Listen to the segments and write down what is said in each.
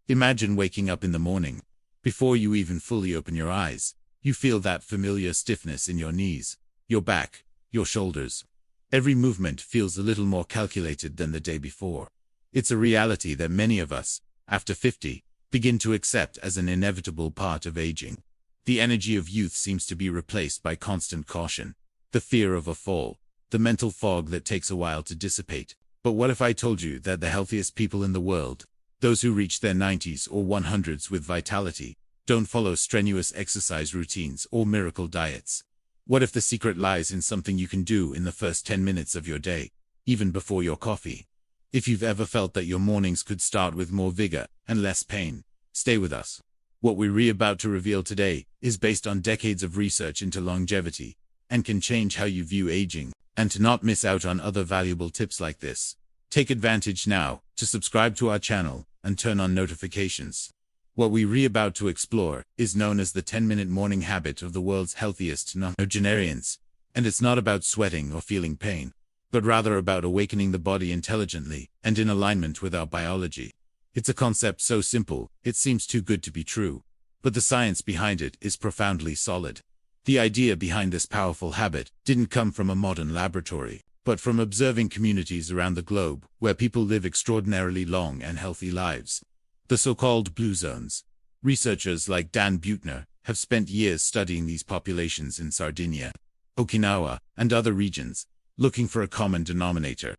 Imagine waking up in the morning. Before you even fully open your eyes, you feel that familiar stiffness in your knees, your back, your shoulders. Every movement feels a little more calculated than the day before. It's a reality that many of us, after 50, begin to accept as an inevitable part of aging. The energy of youth seems to be replaced by constant caution, the fear of a fall, the mental fog that takes a while to dissipate. But what if I told you that the healthiest people in the world, those who reach their 90s or 100s with vitality, don't follow strenuous exercise routines or miracle diets? What if the secret lies in something you can do in the first 10 minutes of your day, even before your coffee? If you've ever felt that your mornings could start with more vigor and less pain, stay with us. What we're about to reveal today is based on decades of research into longevity and can change how you view aging. And to not miss out on other valuable tips like this, take advantage now to subscribe to our channel and turn on notifications. What we're about to explore is known as the 10-minute morning habit of the world's healthiest nonagenarians, and it's not about sweating or feeling pain, but rather about awakening the body intelligently and in alignment with our biology. It's a concept so simple, it seems too good to be true, but the science behind it is profoundly solid. The idea behind this powerful habit didn't come from a modern laboratory, but from observing communities around the globe where people live extraordinarily long and healthy lives. The so-called blue zones. Researchers like Dan Buettner have spent years studying these populations in Sardinia, Okinawa, and other regions, looking for a common denominator.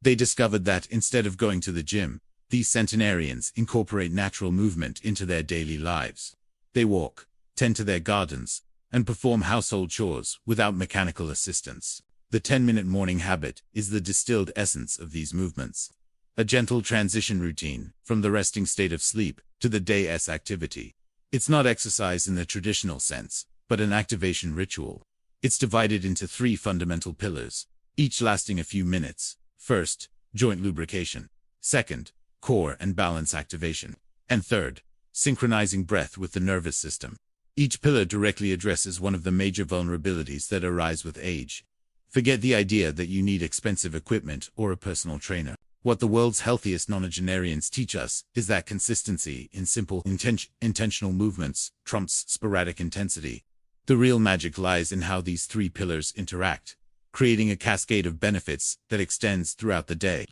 They discovered that instead of going to the gym, these centenarians incorporate natural movement into their daily lives. They walk, tend to their gardens, and perform household chores without mechanical assistance. The 10-minute morning habit is the distilled essence of these movements. A gentle transition routine from the resting state of sleep to the day's activity. It's not exercise in the traditional sense, but an activation ritual. It's divided into 3 fundamental pillars, each lasting a few minutes. First, joint lubrication. Second, core and balance activation. And third, synchronizing breath with the nervous system. Each pillar directly addresses one of the major vulnerabilities that arise with age. Forget the idea that you need expensive equipment or a personal trainer. What the world's healthiest nonagenarians teach us is that consistency in simple, intentional movements trumps sporadic intensity. The real magic lies in how these 3 pillars interact, creating a cascade of benefits that extends throughout the day.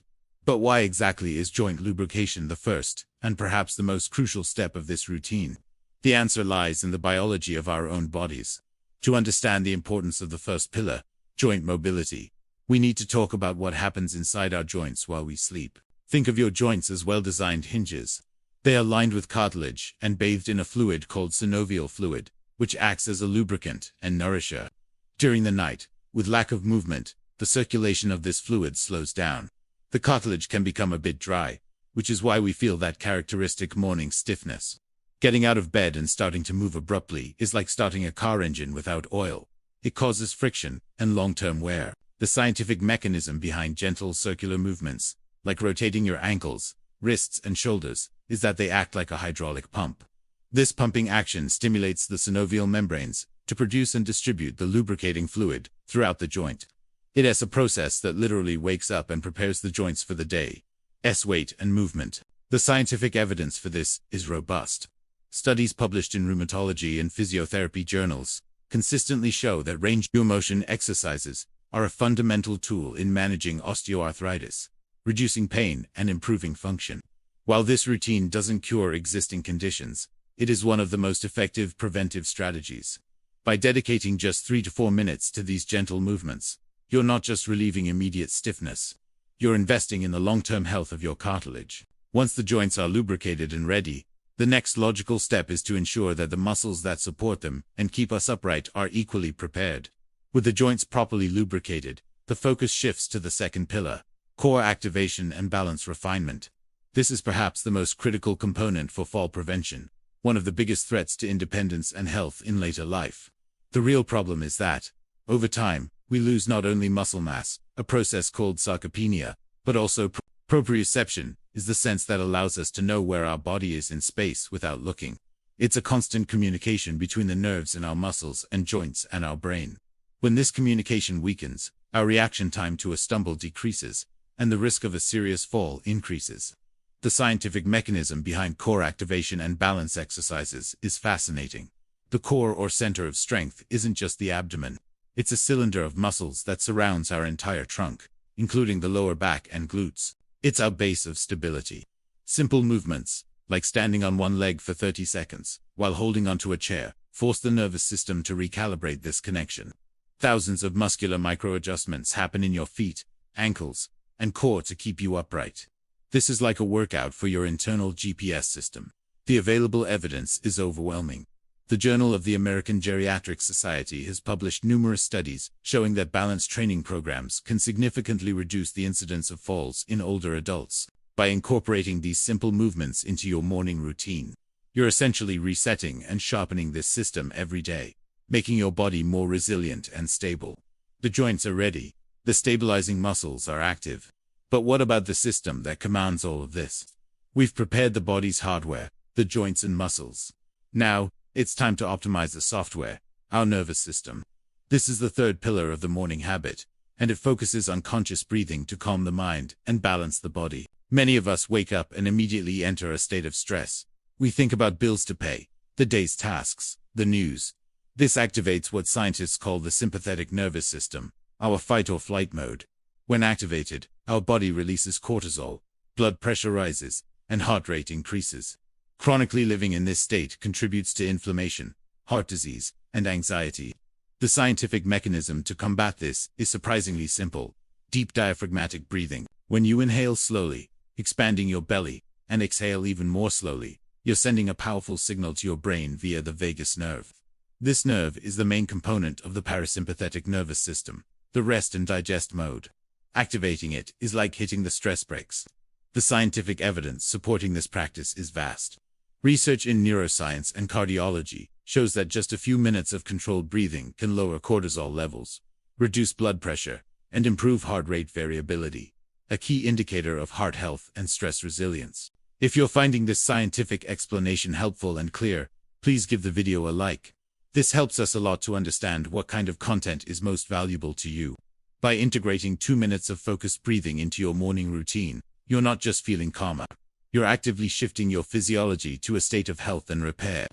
But why exactly is joint lubrication the first, and perhaps the most crucial step of this routine? The answer lies in the biology of our own bodies. To understand the importance of the first pillar, joint mobility, we need to talk about what happens inside our joints while we sleep. Think of your joints as well-designed hinges. They are lined with cartilage and bathed in a fluid called synovial fluid, which acts as a lubricant and nourisher. During the night, with lack of movement, the circulation of this fluid slows down. The cartilage can become a bit dry, which is why we feel that characteristic morning stiffness. Getting out of bed and starting to move abruptly is like starting a car engine without oil. It causes friction and long-term wear. The scientific mechanism behind gentle circular movements, like rotating your ankles, wrists, and shoulders, is that they act like a hydraulic pump. This pumping action stimulates the synovial membranes to produce and distribute the lubricating fluid throughout the joint. It is a process that literally wakes up and prepares the joints for the day's weight and movement. The scientific evidence for this is robust. Studies published in rheumatology and physiotherapy journals consistently show that range of motion exercises are a fundamental tool in managing osteoarthritis, reducing pain, and improving function. While this routine doesn't cure existing conditions, it is one of the most effective preventive strategies. By dedicating just 3 to 4 minutes to these gentle movements, you're not just relieving immediate stiffness, you're investing in the long-term health of your cartilage. Once the joints are lubricated and ready, the next logical step is to ensure that the muscles that support them and keep us upright are equally prepared. With the joints properly lubricated, the focus shifts to the second pillar, core activation and balance refinement. This is perhaps the most critical component for fall prevention, one of the biggest threats to independence and health in later life. The real problem is that, over time, we lose not only muscle mass, a process called sarcopenia, but also proprioception, is the sense that allows us to know where our body is in space without looking. It's a constant communication between the nerves in our muscles and joints and our brain. When this communication weakens, our reaction time to a stumble decreases, and the risk of a serious fall increases. The scientific mechanism behind core activation and balance exercises is fascinating. The core or center of strength isn't just the abdomen. It's a cylinder of muscles that surrounds our entire trunk, including the lower back and glutes. It's our base of stability. Simple movements, like standing on one leg for 30 seconds, while holding onto a chair, force the nervous system to recalibrate this connection. Thousands of muscular microadjustments happen in your feet, ankles, and core to keep you upright. This is like a workout for your internal GPS system. The available evidence is overwhelming. The Journal of the American Geriatric Society has published numerous studies showing that balance training programs can significantly reduce the incidence of falls in older adults. By incorporating these simple movements into your morning routine, you're essentially resetting and sharpening this system every day, making your body more resilient and stable. The joints are ready. The stabilizing muscles are active. But what about the system that commands all of this? We've prepared the body's hardware, the joints and muscles. Now, it's time to optimize the software, our nervous system. This is the third pillar of the morning habit, and it focuses on conscious breathing to calm the mind and balance the body. Many of us wake up and immediately enter a state of stress. We think about bills to pay, the day's tasks, the news. This activates what scientists call the sympathetic nervous system, our fight or flight mode. When activated, our body releases cortisol, blood pressure rises, and heart rate increases. Chronically living in this state contributes to inflammation, heart disease, and anxiety. The scientific mechanism to combat this is surprisingly simple. Deep diaphragmatic breathing. When you inhale slowly, expanding your belly, and exhale even more slowly, you're sending a powerful signal to your brain via the vagus nerve. This nerve is the main component of the parasympathetic nervous system, the rest and digest mode. Activating it is like hitting the stress brakes. The scientific evidence supporting this practice is vast. Research in neuroscience and cardiology shows that just a few minutes of controlled breathing can lower cortisol levels, reduce blood pressure, and improve heart rate variability, a key indicator of heart health and stress resilience. If you're finding this scientific explanation helpful and clear, please give the video a like. This helps us a lot to understand what kind of content is most valuable to you. By integrating 2 minutes of focused breathing into your morning routine, you're not just feeling calmer. You're actively shifting your physiology to a state of health and repair.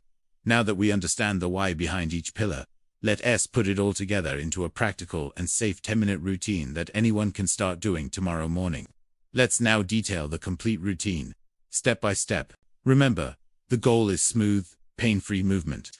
Now that we understand the why behind each pillar, let's put it all together into a practical and safe 10-minute routine that anyone can start doing tomorrow morning. Let's now detail the complete routine, step by step. Remember, the goal is smooth, pain-free movement.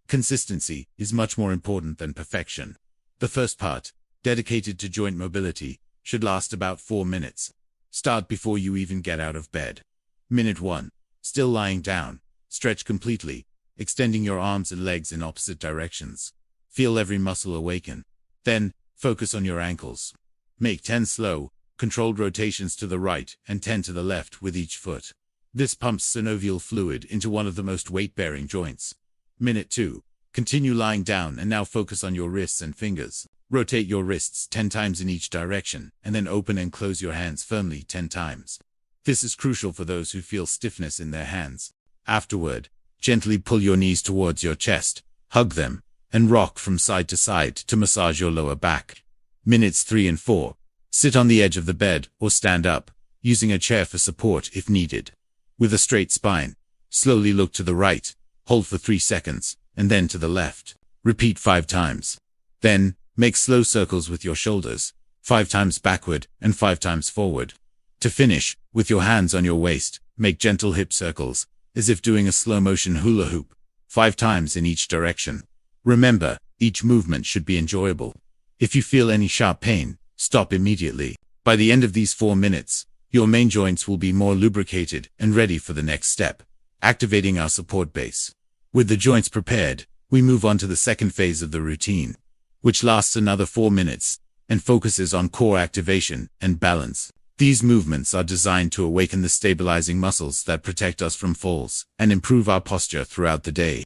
Consistency is much more important than perfection. The first part, dedicated to joint mobility, should last about 4 minutes. Start before you even get out of bed. Minute 1. Still lying down. Stretch completely, extending your arms and legs in opposite directions. Feel every muscle awaken. Then, focus on your ankles. Make 10 slow, controlled rotations to the right and 10 to the left with each foot. This pumps synovial fluid into one of the most weight-bearing joints. Minute 2. Continue lying down and now focus on your wrists and fingers. Rotate your wrists 10 times in each direction, and then open and close your hands firmly 10 times. This is crucial for those who feel stiffness in their hands. Afterward, gently pull your knees towards your chest, hug them, and rock from side to side to massage your lower back. Minutes 3 and 4. Sit on the edge of the bed or stand up, using a chair for support if needed. With a straight spine, slowly look to the right, hold for 3 seconds, and then to the left. Repeat 5 times. Then, make slow circles with your shoulders, 5 times backward and 5 times forward. To finish, with your hands on your waist, make gentle hip circles, as if doing a slow-motion hula hoop, 5 times in each direction. Remember, each movement should be enjoyable. If you feel any sharp pain, stop immediately. By the end of these 4 minutes, your main joints will be more lubricated and ready for the next step, activating our support base. With the joints prepared, we move on to the second phase of the routine, which lasts another 4 minutes and focuses on core activation and balance. These movements are designed to awaken the stabilizing muscles that protect us from falls and improve our posture throughout the day.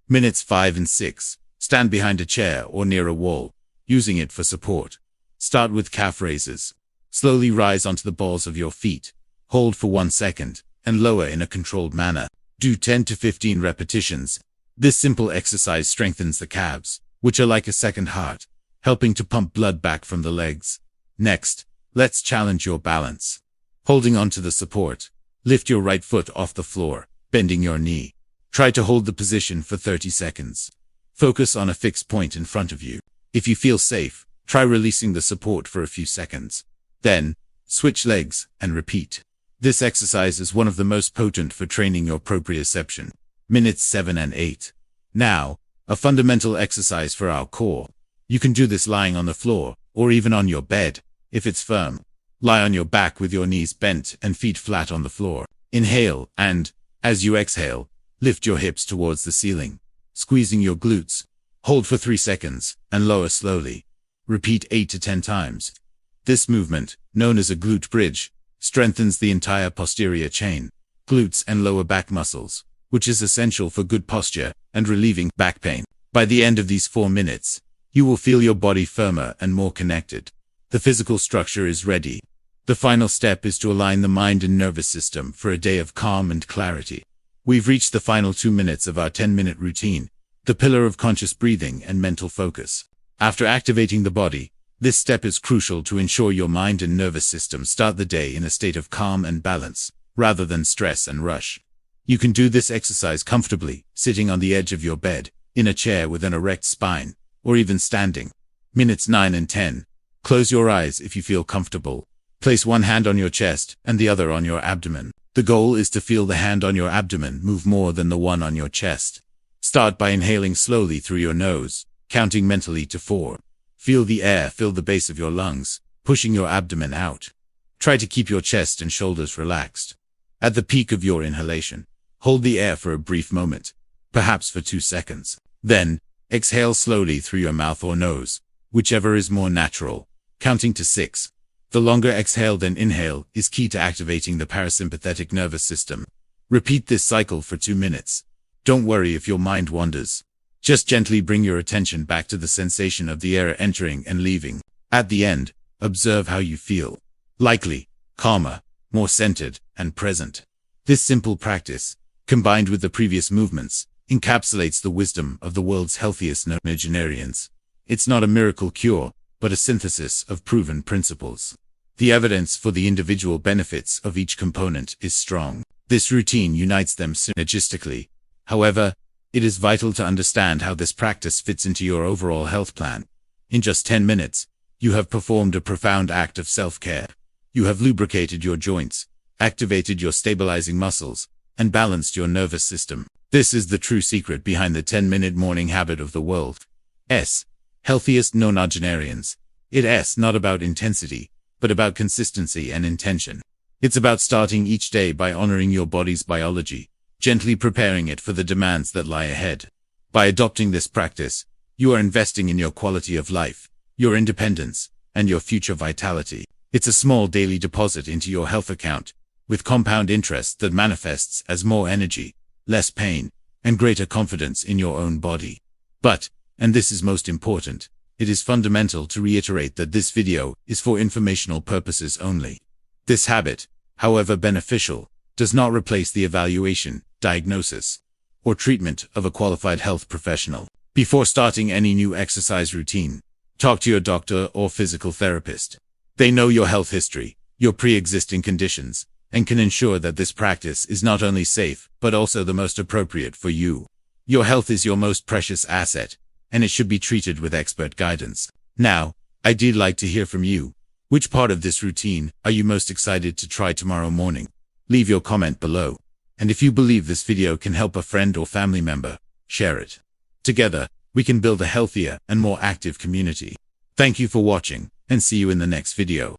Minutes 5 and 6. Stand behind a chair or near a wall, using it for support. Start with calf raises. Slowly rise onto the balls of your feet. Hold for 1 second and lower in a controlled manner. Do 10 to 15 repetitions. This simple exercise strengthens the calves, which are like a second heart, helping to pump blood back from the legs. Next, let's challenge your balance. Holding on to the support, Lift your right foot off the floor, bending your knee. Try to hold the position for 30 seconds. Focus on a fixed point in front of you. If you feel safe, try releasing the support for a few seconds. Then, switch legs and repeat. This exercise is one of the most potent for training your proprioception. Minutes 7 and 8. Now, a fundamental exercise for our core. You can do this lying on the floor, or even on your bed, if it's firm. Lie on your back with your knees bent and feet flat on the floor. Inhale and, as you exhale, lift your hips towards the ceiling, squeezing your glutes. Hold for 3 seconds, and lower slowly. Repeat 8 to 10 times. This movement, known as a glute bridge, strengthens the entire posterior chain, glutes and lower back muscles, which is essential for good posture and relieving back pain. By the end of these 4 minutes, you will feel your body firmer and more connected. The physical structure is ready. The final step is to align the mind and nervous system for a day of calm and clarity. We've reached the final 2 minutes of our 10-minute routine, the pillar of conscious breathing and mental focus. After activating the body, this step is crucial to ensure your mind and nervous system start the day in a state of calm and balance, rather than stress and rush. You can do this exercise comfortably, sitting on the edge of your bed, in a chair with an erect spine, or even standing. Minutes 9 and 10. Close your eyes if you feel comfortable. Place one hand on your chest and the other on your abdomen. The goal is to feel the hand on your abdomen move more than the one on your chest. Start by inhaling slowly through your nose, counting mentally to 4. Feel the air fill the base of your lungs, pushing your abdomen out. Try to keep your chest and shoulders relaxed. At the peak of your inhalation, hold the air for a brief moment, perhaps for 2 seconds. Then, exhale slowly through your mouth or nose, whichever is more natural, counting to 6. The longer exhale than inhale is key to activating the parasympathetic nervous system. Repeat this cycle for 2 minutes. Don't worry if your mind wanders. Just gently bring your attention back to the sensation of the air entering and leaving. At the end, observe how you feel. Likely, calmer, more centered, and present. This simple practice, combined with the previous movements, encapsulates the wisdom of the world's healthiest nonagenarians. It's not a miracle cure, but a synthesis of proven principles. The evidence for the individual benefits of each component is strong. This routine unites them synergistically. However, it is vital to understand how this practice fits into your overall health plan. In just 10 minutes, you have performed a profound act of self-care. You have lubricated your joints, activated your stabilizing muscles, and balanced your nervous system. This is the true secret behind the 10-minute morning habit of the world's healthiest nonagenarians. It's not about intensity, but about consistency and intention. It's about starting each day by honoring your body's biology, gently preparing it for the demands that lie ahead. By adopting this practice, you are investing in your quality of life, your independence, and your future vitality. It's a small daily deposit into your health account, with compound interest that manifests as more energy, less pain, and greater confidence in your own body. But, and this is most important, it is fundamental to reiterate that this video is for informational purposes only. This habit, however beneficial, does not replace the evaluation, diagnosis, or treatment of a qualified health professional. Before starting any new exercise routine, talk to your doctor or physical therapist. They know your health history, your pre-existing conditions, and can ensure that this practice is not only safe, but also the most appropriate for you. Your health is your most precious asset, and it should be treated with expert guidance. Now, I'd like to hear from you. Which part of this routine are you most excited to try tomorrow morning? Leave your comment below. And if you believe this video can help a friend or family member, share it. Together, we can build a healthier and more active community. Thank you for watching, and see you in the next video.